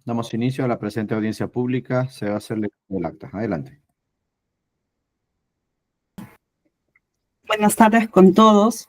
Damos inicio a la presente audiencia pública. Se va a hacer lectura del acta. Adelante. Buenas tardes con todos.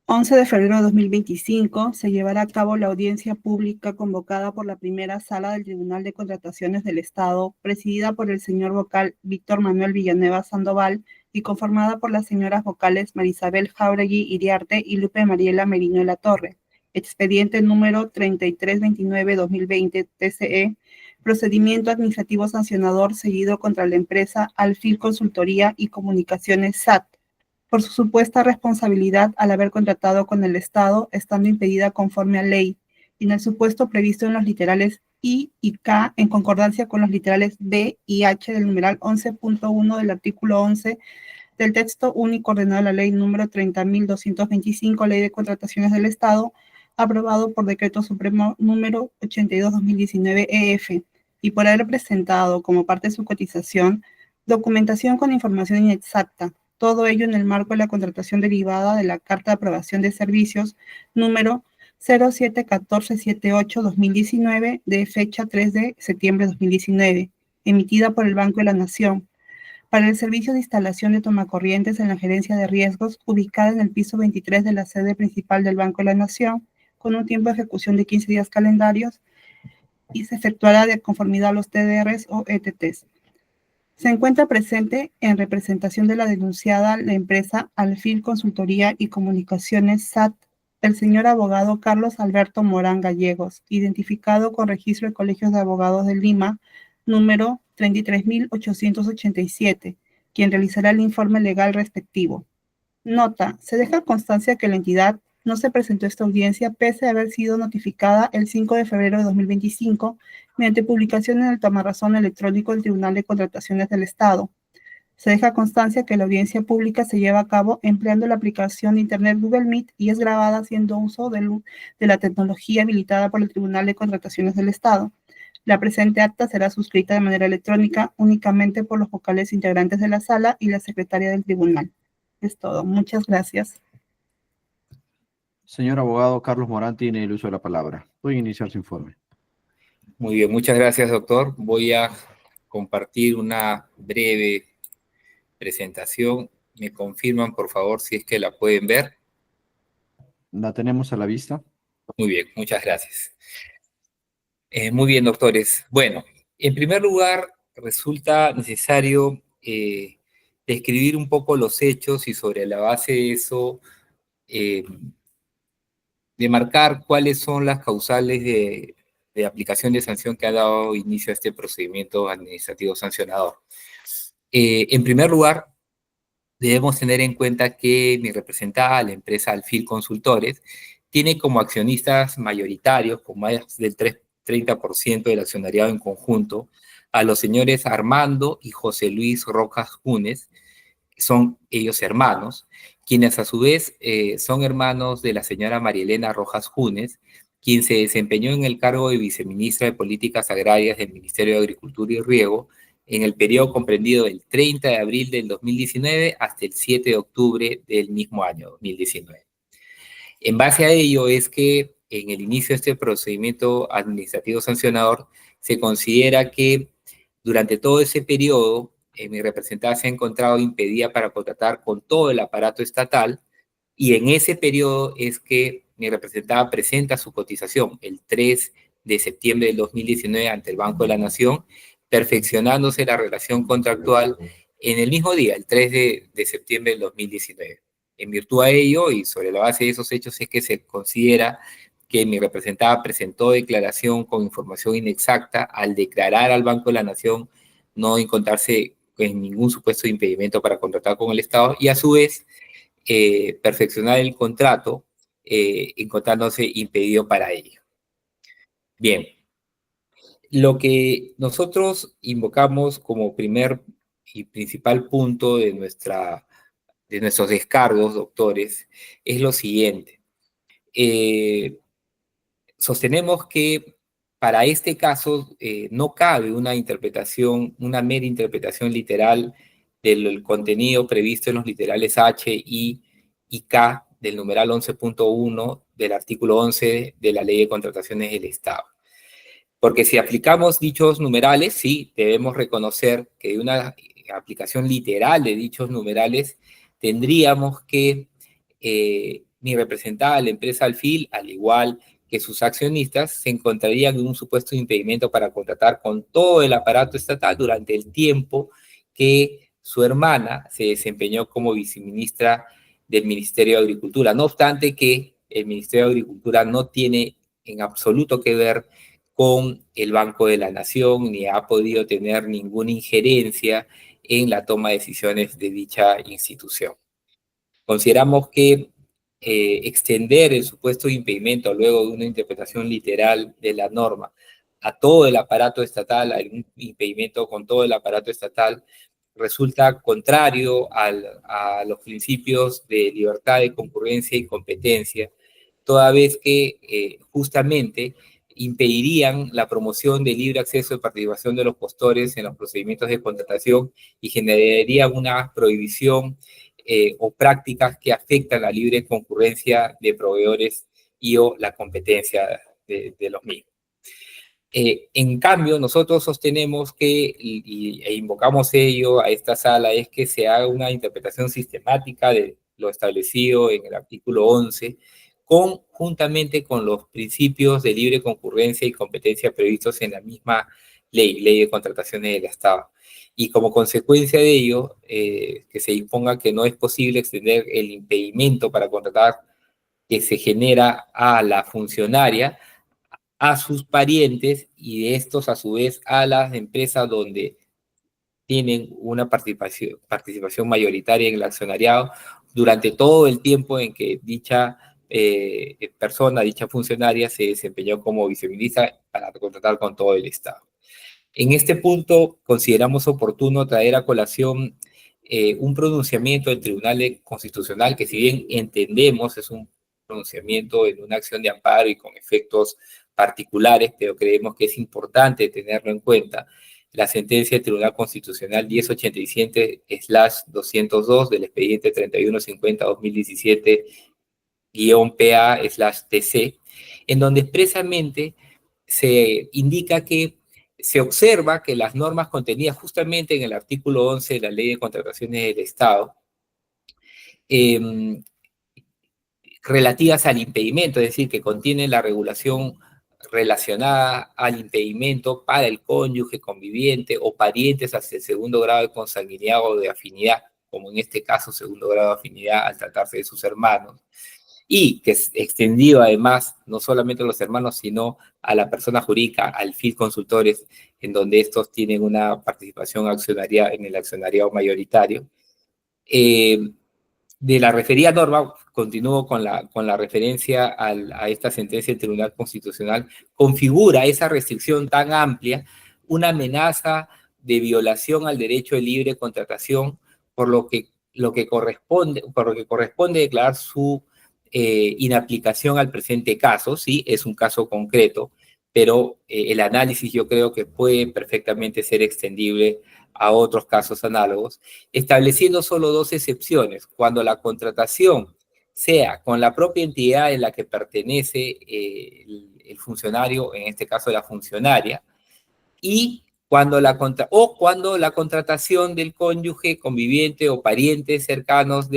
11 de febrero de 2025 se llevará a cabo la audiencia pública convocada por la primera sala del Tribunal de Contrataciones del Estado, presidida por el señor vocal Víctor Manuel Villanueva Sandoval y conformada por las señoras vocales Marisabel Jáuregui Iriarte y Lupe Mariela Merino de la Torre. Expediente número 3329-2020 TCE, procedimiento administrativo sancionador seguido contra la empresa Alfil Consultoría y Comunicaciones SAT, por su supuesta responsabilidad al haber contratado con el Estado, estando impedida conforme a ley, y en el supuesto previsto en los literales I y K, en concordancia con los literales B y H del numeral 11.1 del artículo 11 del texto único ordenado de la ley número 30.225, Ley de Contrataciones del Estado, aprobado por Decreto Supremo número 82/2019 EF, y por haber presentado como parte de su cotización documentación con información inexacta, todo ello en el marco de la contratación derivada de la Carta de Aprobación de Servicios número 071478-2019 de fecha 3 de septiembre de 2019, emitida por el Banco de la Nación, para el servicio de instalación de tomacorrientes en la gerencia de riesgos, ubicada en el piso 23 de la sede principal del Banco de la Nación, con un tiempo de ejecución de 15 días calendarios, y se efectuará de conformidad a los TDRs o ETTs. Se encuentra presente en representación de la denunciada la empresa Alfil Consultoría y Comunicaciones SAT, el señor abogado Carlos Alberto Morán Gallegos, identificado con registro de colegios de abogados de Lima, número 33.887, quien realizará el informe legal respectivo. Nota: se deja constancia que la entidad no se presentó a esta audiencia pese a haber sido notificada el 5 de febrero de 2025 mediante publicación en el tomarrazón electrónico del Tribunal de Contrataciones del Estado. Se deja constancia que la audiencia pública se lleva a cabo empleando la aplicación de Internet Google Meet y es grabada haciendo uso de la tecnología habilitada por el Tribunal de Contrataciones del Estado. La presente acta será suscrita de manera electrónica únicamente por los vocales integrantes de la sala y la secretaria del tribunal. Es todo. Muchas gracias. Señor abogado Carlos Morán tiene el uso de la palabra. Puede iniciar su informe. Muy bien, muchas gracias, doctor. Voy a compartir una breve presentación. ¿Me confirman, por favor, si es que la pueden ver? La tenemos a la vista. Muy bien, muchas gracias. Muy bien, doctores. Bueno, en primer lugar, resulta necesario describir un poco los hechos y sobre la base de eso, demarcar cuáles son las causales de aplicación de sanción que ha dado inicio a este procedimiento administrativo sancionador. En primer lugar, debemos tener en cuenta que mi representada, la empresa Alfil Consultores, tiene como accionistas mayoritarios, con más del 30% del accionariado en conjunto, a los señores Armando y José Luis Rojas Junes, son ellos hermanos, quienes a su vez son hermanos de la señora María Elena Rojas Junes, quien se desempeñó en el cargo de viceministra de Políticas Agrarias del Ministerio de Agricultura y Riego en el periodo comprendido del 30 de abril del 2019 hasta el 7 de octubre del mismo año 2019. En base a ello es que en el inicio de este procedimiento administrativo sancionador se considera que durante todo ese periodo mi representada se ha encontrado impedida para contratar con todo el aparato estatal, y en ese periodo es que mi representada presenta su cotización el 3 de septiembre del 2019 ante el Banco de la Nación, perfeccionándose la relación contractual en el mismo día, el 3 de septiembre del 2019. En virtud a ello y sobre la base de esos hechos es que se considera que mi representada presentó declaración con información inexacta al declarar al Banco de la Nación no encontrarse en ningún supuesto de impedimento para contratar con el Estado, y a su vez perfeccionar el contrato encontrándose impedido para ello. Bien, lo que nosotros invocamos como primer y principal punto de nuestros descargos, doctores, es lo siguiente. Sostenemos que para este caso no cabe una mera interpretación literal del contenido previsto en los literales H, I y K del numeral 11.1 del artículo 11 de la Ley de Contrataciones del Estado. Porque si aplicamos dichos numerales, sí, debemos reconocer que de una aplicación literal de dichos numerales, tendríamos que mi representada, la empresa Alfil, al igual que sus accionistas, se encontrarían en un supuesto impedimento para contratar con todo el aparato estatal durante el tiempo que su hermana se desempeñó como viceministra del Ministerio de Agricultura. No obstante que el Ministerio de Agricultura no tiene en absoluto que ver con el Banco de la Nación, ni ha podido tener ninguna injerencia en la toma de decisiones de dicha institución. Consideramos que extender el supuesto impedimento luego de una interpretación literal de la norma a todo el aparato estatal, a un impedimento con todo el aparato estatal, resulta contrario a los principios de libertad de concurrencia y competencia, toda vez que justamente impedirían la promoción de libre acceso y participación de los postores en los procedimientos de contratación y generarían una prohibición o prácticas que afectan la libre concurrencia de proveedores y o la competencia de los mismos. En cambio, nosotros sostenemos que, e invocamos ello a esta sala, es que se haga una interpretación sistemática de lo establecido en el artículo 11, juntamente con los principios de libre concurrencia y competencia previstos en la misma ley de contrataciones del Estado. Y como consecuencia de ello, que se imponga que no es posible extender el impedimento para contratar que se genera a la funcionaria, a sus parientes y de estos a su vez a las empresas donde tienen una participación mayoritaria en el accionariado durante todo el tiempo en que dicha persona, dicha funcionaria se desempeñó como viceministra para contratar con todo el Estado. En este punto consideramos oportuno traer a colación un pronunciamiento del Tribunal Constitucional que, si bien entendemos es un pronunciamiento en una acción de amparo y con efectos particulares, pero creemos que es importante tenerlo en cuenta, la sentencia del Tribunal Constitucional 1087/202 del expediente 3150-2017-PA/TC, en donde expresamente se indica que se observa que las normas contenidas justamente en el artículo 11 de la Ley de Contrataciones del Estado, relativas al impedimento, es decir, que contienen la regulación relacionada al impedimento para el cónyuge, conviviente o parientes hasta el segundo grado de consanguinidad o de afinidad, como en este caso segundo grado de afinidad al tratarse de sus hermanos, y que es extendido además no solamente a los hermanos, sino a la persona jurídica, al FIL Consultores, en donde estos tienen una participación accionaria en el accionariado mayoritario. De la referida norma, continúo con la referencia a esta sentencia del Tribunal Constitucional, configura esa restricción tan amplia una amenaza de violación al derecho de libre contratación, por lo que corresponde declarar su inaplicación al presente caso. Sí, es un caso concreto, pero el análisis yo creo que puede perfectamente ser extendible a otros casos análogos, estableciendo solo dos excepciones: cuando la contratación sea con la propia entidad en la que pertenece el funcionario, en este caso la funcionaria, y cuando cuando la contratación del cónyuge, conviviente o parientes cercanos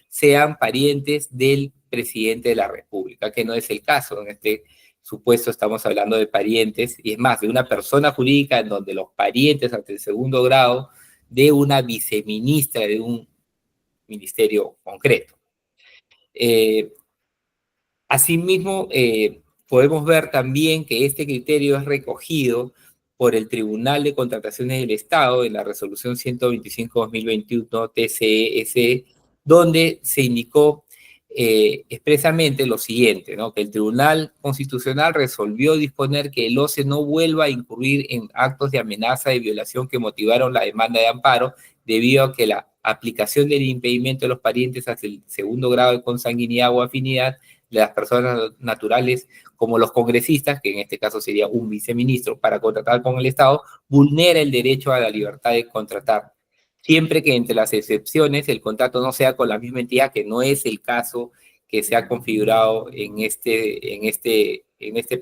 sean parientes del presidente de la República, que no es el caso. En este supuesto estamos hablando de parientes, y es más, de una persona jurídica en donde los parientes hasta el segundo grado de una viceministra de un ministerio concreto. Asimismo, podemos ver también que este criterio es recogido por el Tribunal de Contrataciones del Estado en la resolución 125/2021 TCS, donde se indicó expresamente lo siguiente, ¿no? Que el Tribunal Constitucional resolvió disponer que el OCE no vuelva a incurrir en actos de amenaza y violación que motivaron la demanda de amparo, debido a que la aplicación del impedimento de los parientes hasta el segundo grado de consanguinidad o afinidad de las personas naturales, como los congresistas, que en este caso sería un viceministro, para contratar con el Estado, vulnera el derecho a la libertad de contratar. siempre que entre las excepciones el contrato no sea con la misma entidad, que no es el caso que se ha configurado en este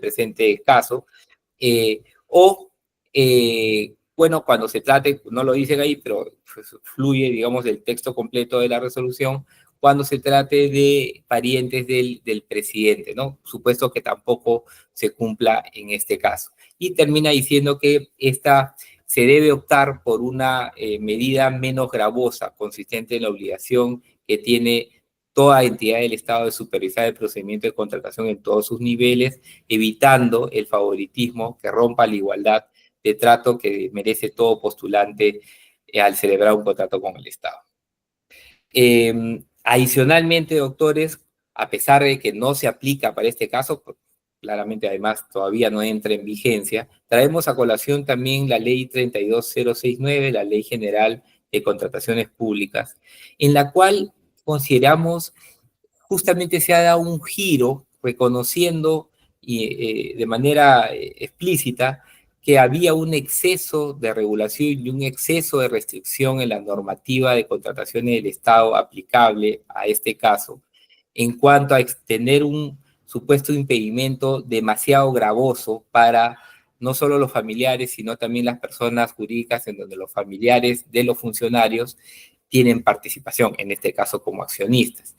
presente caso, bueno, cuando se trate, no lo dicen ahí, pero pues, fluye, digamos, del texto completo de la resolución, cuando se trate de parientes del presidente, ¿no? Supuesto que tampoco se cumpla en este caso. Y termina diciendo que se debe optar por una medida menos gravosa, consistente en la obligación que tiene toda entidad del Estado de supervisar el procedimiento de contratación en todos sus niveles, evitando el favoritismo que rompa la igualdad de trato que merece todo postulante al celebrar un contrato con el Estado. Adicionalmente, doctores, a pesar de que no se aplica para este caso, claramente además todavía no entra en vigencia, traemos a colación también la ley 32069, la Ley General de Contrataciones Públicas, en la cual consideramos justamente se ha dado un giro reconociendo de manera explícita que había un exceso de regulación y un exceso de restricción en la normativa de contrataciones del Estado aplicable a este caso, en cuanto a tener un supuesto impedimento demasiado gravoso para no solo los familiares, sino también las personas jurídicas en donde los familiares de los funcionarios tienen participación, en este caso como accionistas.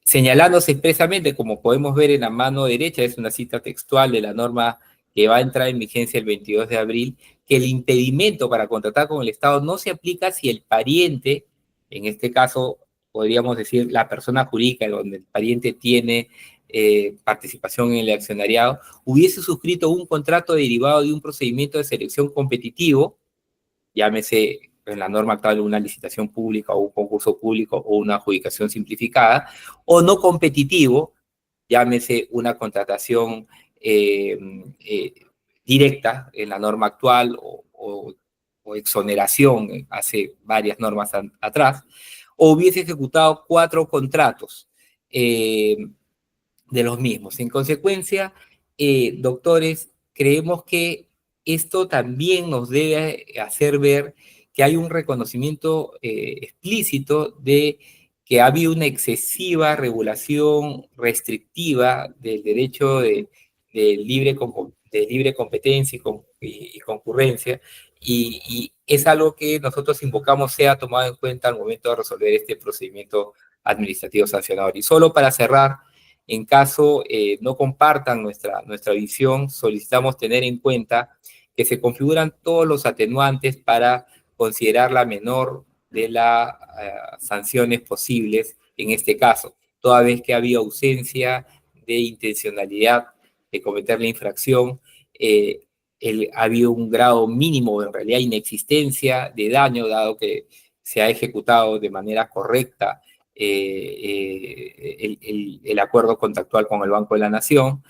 Señalándose expresamente, como podemos ver en la mano derecha, es una cita textual de la norma que va a entrar en vigencia el 22 de abril, que el impedimento para contratar con el Estado no se aplica si el pariente, en este caso podríamos decir la persona jurídica donde el pariente tiene participación en el accionariado, hubiese suscrito un contrato derivado de un procedimiento de selección competitivo, llámese en la norma actual una licitación pública o un concurso público o una adjudicación simplificada, o no competitivo, llámese una contratación directa en la norma actual o exoneración hace varias normas atrás, o hubiese ejecutado 4 contratos de los mismos. En consecuencia, doctores, creemos que esto también nos debe hacer ver que hay un reconocimiento explícito de que ha habido una excesiva regulación restrictiva del derecho de libre competencia y concurrencia, y es algo que nosotros invocamos sea tomado en cuenta al momento de resolver este procedimiento administrativo sancionador. Y solo para cerrar, en caso no compartan nuestra visión, solicitamos tener en cuenta que se configuran todos los atenuantes para considerar la menor de las sanciones posibles en este caso, toda vez que había ausencia de intencionalidad de cometer la infracción, ha habido un grado mínimo, en realidad inexistencia de daño, dado que se ha ejecutado de manera correcta el acuerdo contractual con el Banco de la Nación.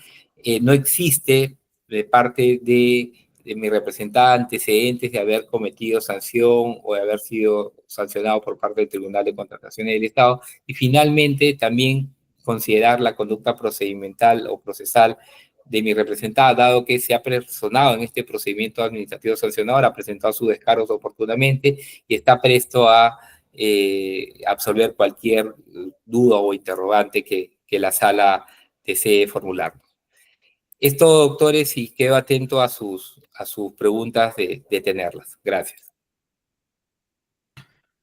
No existe de parte de mi representante antecedentes de haber cometido sanción o de haber sido sancionado por parte del Tribunal de Contrataciones del Estado. Y finalmente también considerar la conducta procedimental o procesal de mi representada, dado que se ha personado en este procedimiento administrativo sancionador, ha presentado sus descargos oportunamente y está presto a absolver cualquier duda o interrogante que la sala desee formular. Esto, doctores, y quedo atento a sus preguntas de tenerlas. Gracias.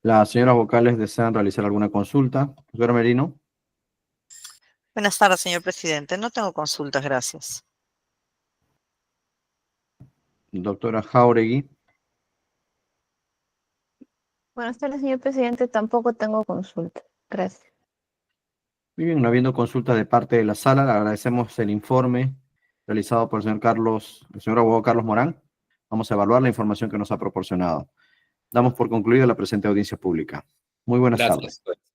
Las señoras vocales desean realizar alguna consulta. Doctora Merino. Buenas tardes, señor presidente. No tengo consultas, gracias. Doctora Jáuregui. Buenas tardes, señor presidente. Tampoco tengo consulta. Gracias. Muy bien, no habiendo consulta de parte de la sala, le agradecemos el informe realizado por el señor abogado Carlos Morán. Vamos a evaluar la información que nos ha proporcionado. Damos por concluida la presente audiencia pública. Muy buenas tardes. Gracias.